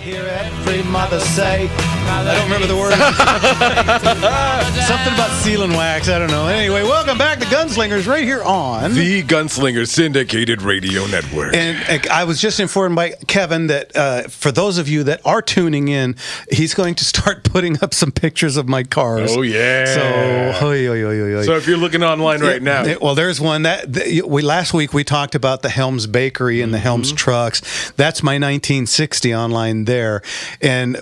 hear every mother say. I don't remember the words. Something about seal and wax. I don't know. Anyway, welcome back to Gunslingers right here on the Gunslinger Syndicated Radio Network. And I was just informed by Kevin that for those of you that are tuning in, he's going to start putting up some pictures of my cars. Oh, yeah. So if you're looking online right now. Well, there's one last week we talked about the Helms Bakery and the Helms trucks. That's my 1960 online there. And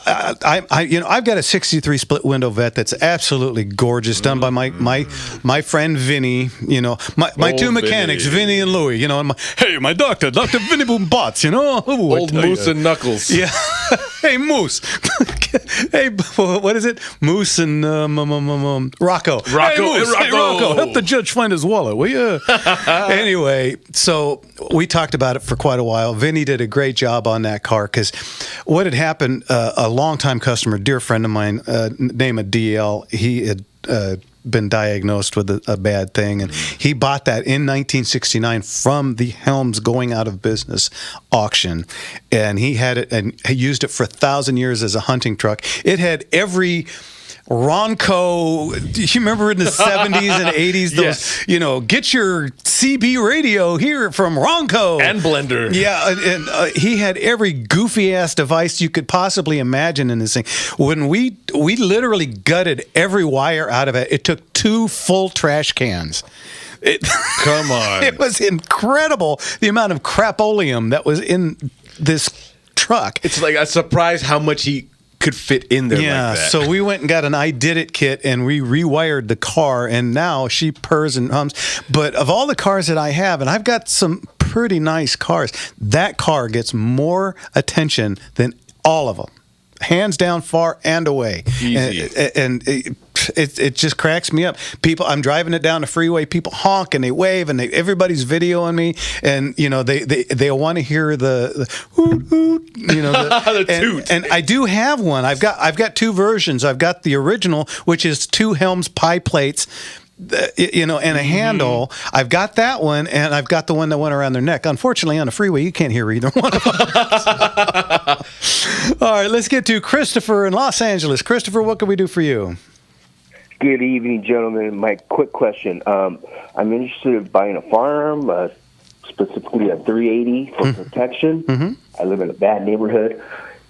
I've got a 63 split window vet that's absolutely gorgeous, done by my friend Vinny. My two mechanics, Vinny and Louie. And my doctor, Dr. Vinny Boom Bots. Old Moose and Knuckles. Yeah. Hey, Moose. Hey, what is it? Moose and Rocco. Hey, Moose. Hey, Rocco. Help the judge find his wallet, will you? Anyway, so we talked about it for quite a while. Vinny did a great job on that car because what had happened, a longtime customer, dear friend of mine, name of DL, he had been diagnosed with a bad thing, and he bought that in 1969 from the Helms going out of business auction, and he had it and he used it for 1,000 years as a hunting truck. It had every Ronco, do you remember in the 70s and 80s, those, yes. Get your CB radio here from Ronco. And blender. Yeah, and he had every goofy-ass device you could possibly imagine in this thing. When we literally gutted every wire out of it, it took 2 full trash cans. Come on. It was incredible, the amount of crapoleum that was in this truck. It's like a surprise how much he could fit in there like that. So we went and got an I Did It kit and we rewired the car, and now she purrs and hums. But of all the cars that I have, and I've got some pretty nice cars, that car gets more attention than all of them. Hands down, far and away. Easy. And it just cracks me up. People, I'm driving it down the freeway. People honk and they wave and everybody's videoing me. And they want to hear the hoot hoot. The toot. And I do have one. I've got 2 versions. I've got the original, which is 2 Helms pie plates. And a handle. I've got that one, and I've got the one that went around their neck. Unfortunately, on the freeway, you can't hear either one of them. All right, let's get to Christopher in Los Angeles. Christopher, what can we do for you? Good evening, gentlemen. My quick question. I'm interested in buying a firearm, specifically a 380 for protection. Mm-hmm. I live in a bad neighborhood.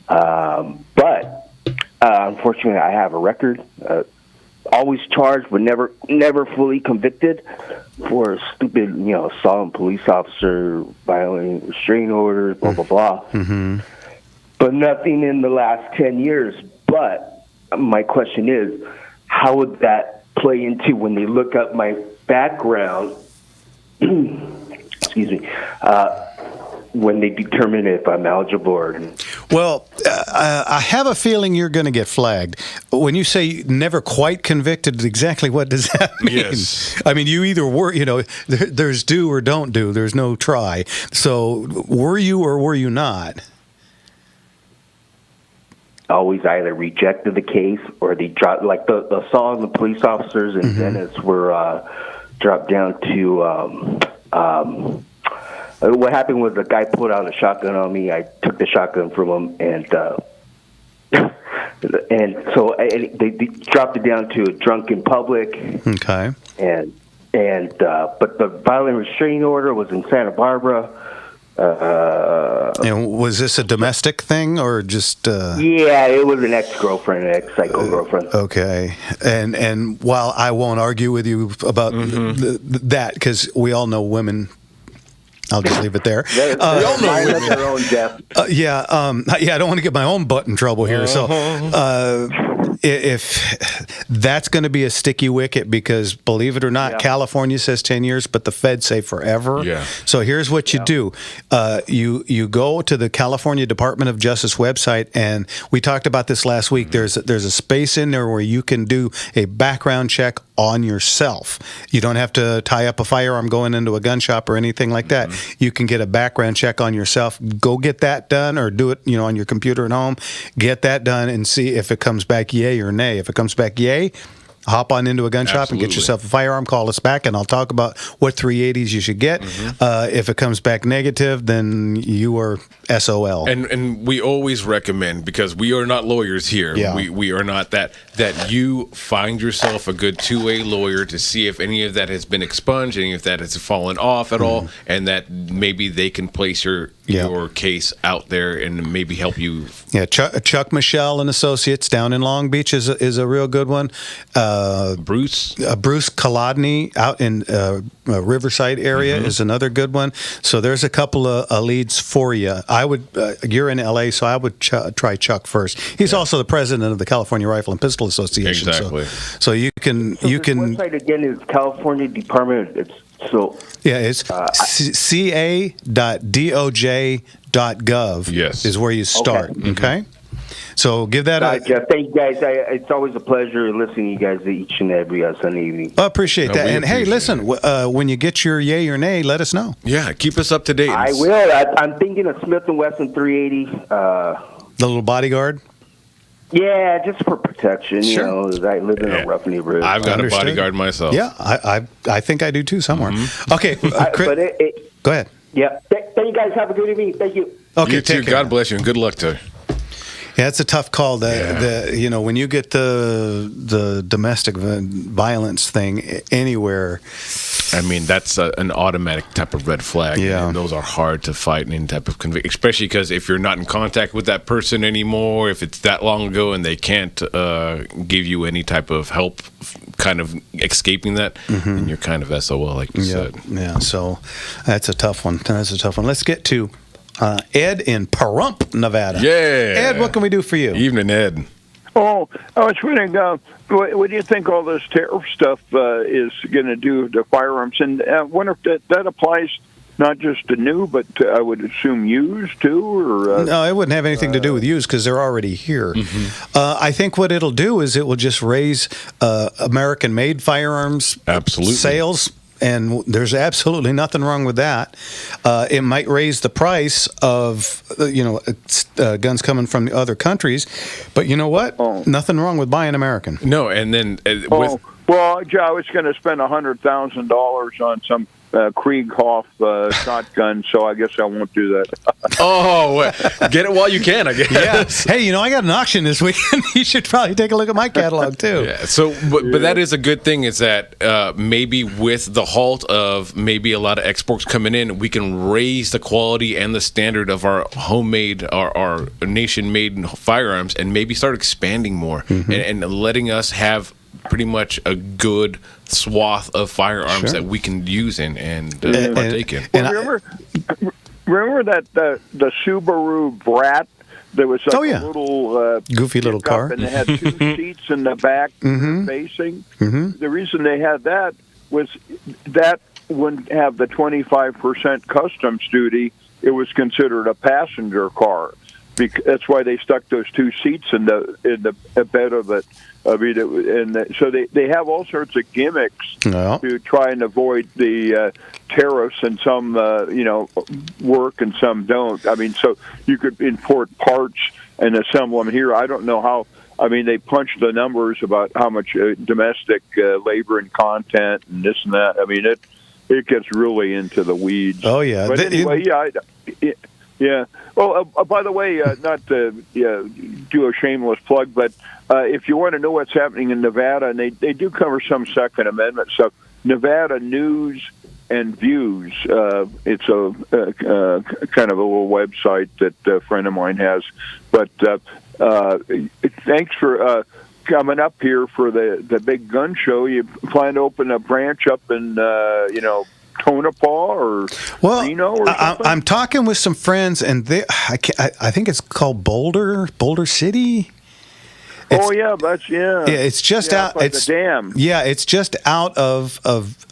But unfortunately, I have a record. Always charged, but never fully convicted for a stupid, assault on police officer, violating restraining orders, blah, blah, blah. Mm-hmm. But nothing in the last 10 years. But my question is, how would that play into when they look up my background, excuse me, when they determine if I'm eligible or not? Well, I have a feeling you're going to get flagged. When you say never quite convicted, exactly what does that mean? Yes. I mean, you either were, there's do or don't do. There's no try. So were you or were you not? Always either rejected the case or they dropped, like the song the police officers in Venice were dropped down to what happened was the guy pulled out a shotgun on me. I took the shotgun from him, and so they dropped it down to a drunk in public. Okay. But the violent restraining order was in Santa Barbara. And was this a domestic thing or just? Yeah, it was an ex-girlfriend, an ex-psycho girlfriend. Okay, and while I won't argue with you about that, because we all know women. I'll just leave it there. We all know women. Their own death. I don't want to get my own butt in trouble here. So, if that's going to be a sticky wicket, because believe it or not, California says 10 years, but the feds say forever. Yeah. So here's what you do. You go to the California Department of Justice website, and we talked about this last week. There's a space in there where you can do a background check on yourself. You don't have to tie up a firearm going into a gun shop or anything like that. You can get a background check on yourself. Go get that done, or do it, on your computer at home. Get that done and see if it comes back yay or nay. If it comes back yay, hop on into a gun shop and get yourself a firearm. Call us back, and I'll talk about what 380s you should get. If it comes back negative, then you are SOL. And we always recommend, because we are not lawyers here. Yeah. We are not that you find yourself a good 2A lawyer to see if any of that has been expunged, any of that has fallen off at all, and that maybe they can place your case out there and maybe help you. Yeah, Chuck Michelle and Associates down in Long Beach is a real good one. Bruce Kolodny out in Riverside area is another good one. So there's a couple of leads for you. I would. You're in LA, so I would try Chuck first. He's also the president of the California Rifle and Pistol Association. Exactly. So you can The website again is California Department. It's ca.doj.gov. Yes. Is where you start. Okay. So give that a. Jeff, thank you guys. It's always a pleasure listening to you guys each and every Sunday evening. I appreciate that. And hey, listen, when you get your yay or nay, let us know. Yeah, keep us up to date. I will. I'm thinking of Smith & Wesson 380. The little bodyguard? Yeah, just for protection. Sure. You know, I live in a rough neighborhood. I've got a bodyguard myself. Yeah, I think I do too somewhere. Okay, Chris, go ahead. Yeah. Thank you guys. Have a good evening. Thank you. Okay, You too. take care. God bless you, and good luck to you. Yeah, it's a tough call. When you get the domestic violence thing anywhere, I mean, that's an automatic type of red flag. Yeah. And those are hard to fight in any type of conviction, especially because if you're not in contact with that person anymore, if it's that long ago and they can't give you any type of help kind of escaping that, then you're kind of SOL, like you said. Yeah, so that's a tough one. Let's get to Ed in Pahrump, Nevada. Yeah. Ed, what can we do for you? Evening, Ed. Oh, I was wondering, what do you think all this tariff stuff is going to do to firearms? And I wonder if that applies not just to new, but I would assume used too? Or no, it wouldn't have anything to do with used because they're already here. I think what it'll do is it will just raise American-made firearms sales. And there's absolutely nothing wrong with that. It might raise the price of guns coming from the other countries, but you know what? Nothing wrong with buying American. No, and then well, I was going to spend $100,000 on some Krieghoff shotgun, so I guess I won't do that. Get it while you can, I guess. Yeah. Hey, I got an auction this weekend. You should probably take a look at my catalog too. Yeah. So, but that is a good thing. Is that maybe with the halt of maybe a lot of exports coming in, we can raise the quality and the standard of our homemade, our nation-made firearms, and maybe start expanding more and letting us have pretty much a good swath of firearms that we can use in and partake in. Well, remember that the Subaru Brat? There was like a little goofy little car, and it had two seats in the back facing. The reason they had that was that wouldn't have the 25% customs duty. It was considered a passenger car. That's why they stuck those two seats in the bed of it. I mean, so they have all sorts of gimmicks to try and avoid the tariffs, and some work and some don't. I mean, so you could import parts and assemble them here. I don't know how. I mean, they punch the numbers about how much domestic labor and content and this and that. I mean, it gets really into the weeds. Oh yeah, but anyway, yeah. Well, by the way, not to do a shameless plug, but if you want to know what's happening in Nevada, and they do cover some Second Amendment stuff, Nevada News and Views. It's a kind of a little website that a friend of mine has. But thanks for coming up here for the big gun show. You plan to open a branch up in Tonopah or Reno or something? I'm talking with some friends, and I think it's called Boulder City. It's just out. It's the dam. Yeah, it's just out of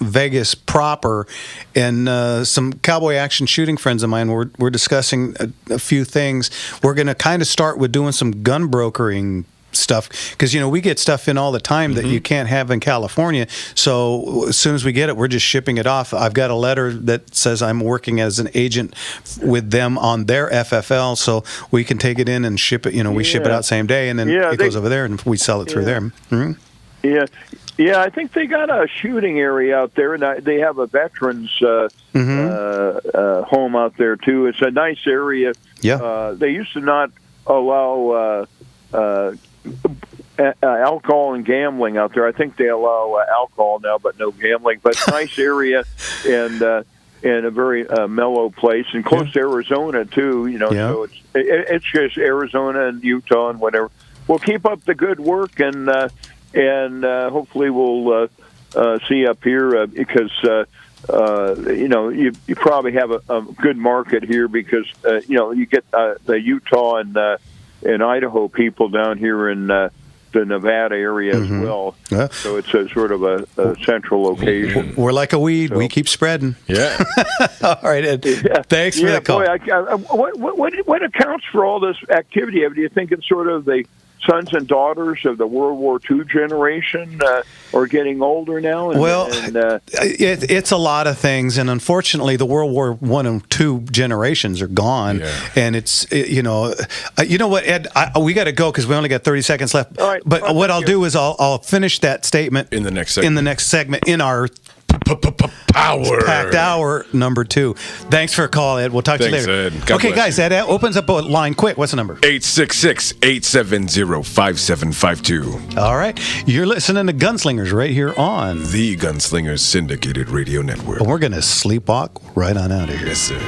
Vegas proper, and some cowboy action shooting friends of mine. We're discussing a few things. We're going to kind of start with doing some gun brokering stuff, because we get stuff in all the time that you can't have in California. So as soon as we get it, we're just shipping it off. I've got a letter that says I'm working as an agent with them on their FFL, so we can take it in and ship it. We ship it out same day, and then it goes over there, and we sell it through there. Yeah, Yeah, I think they got a shooting area out there, and they have a veterans home out there too. It's a nice area. Yeah. They used to not allow alcohol and gambling out there. I think they allow alcohol now, but no gambling. But nice area, and a very mellow place, and close to Arizona too. You know, so it's just Arizona and Utah and whatever. We'll keep up the good work, and hopefully we'll see you up here because you know you probably have a good market here because you know you get the Utah and Idaho people down here in the Nevada area as well. Yeah. So it's a sort of a central location. We're like a weed; we keep spreading. Yeah. All right, Ed. Yeah. Thanks for the call. Boy, what accounts for all this activity? Do you think it's sort of the sons and daughters of the World War II generation are getting older now? It's a lot of things, and unfortunately, the World War I and II generations are gone. Yeah. And you know what, Ed? We got to go because we only got 30 seconds left. All right, but what I'll do is I'll finish that statement in the next segment in our packed hour number 2. Thanks for a call, Ed. We'll talk to you later. Ed. Okay, guys, Ed opens up a line quick. What's the number? 866-870-5752. All right. You're listening to Gunslingers right here on the Gunslingers Syndicated Radio Network. And we're going to sleepwalk right on out of here. Yes, sir.